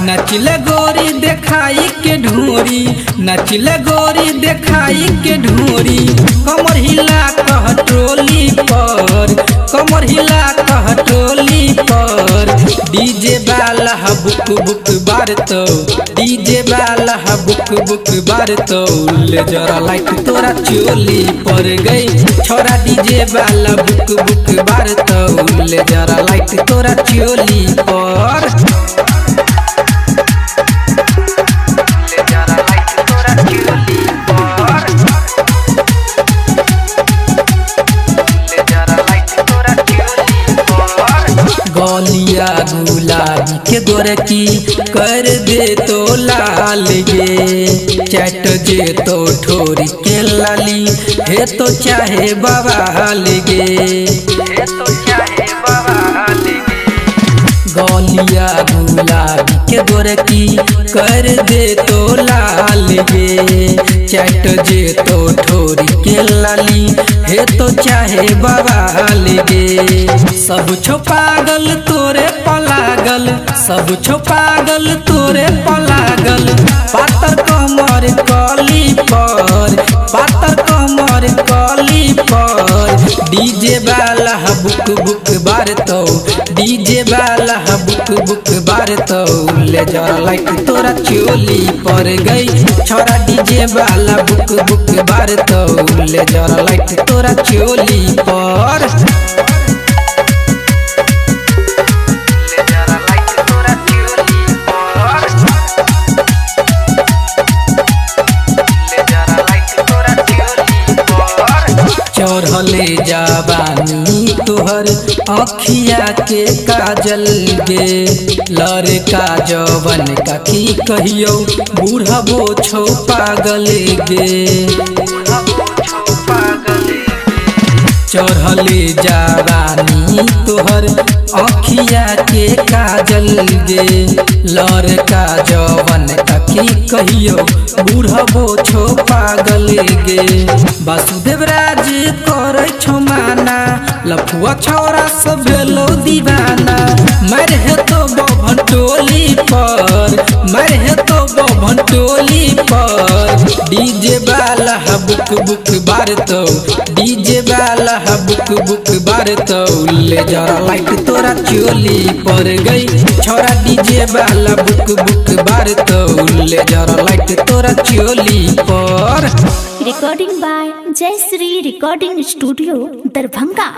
नचले गोरी देखाई के ढोरी, नचले गोरी देखाई के ढोरी, कमर हिला कह टोली पर, कमर हिला कह टोली पर। डीजे वाला बुक बुक बारतो, डीजे वाला बुक बुक बारतो, ले जरा लाइट तोरा चोली पर गई छोरा। डीजे वाला बुक बुक बारतो, ले जरा लाइट तोरा चोली पर। गलिया गुलाबी के गोरकी कर दे तो लाल गे, चट जे तो ठोरी के लाली हे तो चाहे बवाल गे, हे तो चाहे बवाल गे। गलिया गुलाबी के गोरकी कर दे तो लाल गे, चट जे तो ठोरी के लाली हे तो चाहे बवाल गे। सब छो पागल तोरे पलागल, सब छो पागल तोरे पलागल, पातर कमर कली पर, पातर कमर कली पर। डीजे वाला बुक बुक बारतो, डीजे वाला बुक बुक बारतो, ले जरा लाइट तोरा चोली पर गई छोरा। डीजे वाला बुक बुक बारतो, ले जरा लाइट तोरा चोली पर। चढ़ले जवानी तोहर अखिया के काजल गे, लड़का जवन का की कहियो बूढ़बो छो पागल गे। चढ़ले जवानी तोहर अखिया के काजल गे, लड़का जवन का की कहियो बूढ़बो छो पागल गे। वासुदेव राज करे छो माना, लफुआ छौरा सब भेलो दीवाना। मर हे तो बभन टोली पर, मर हे तो बभन टोली पर। डीजे वाला बुक बुक बारतो, डीजे वाला बुक बुक बारतो, ले जरा लाइट तोरा चोली पर गई छोरा। डीजे वाला बुक बुक बारतो, ले जरा लाइट तोरा चोली पर। रिकॉर्डिंग बाय जय श्री रिकॉर्डिंग स्टूडियो दरभंगा।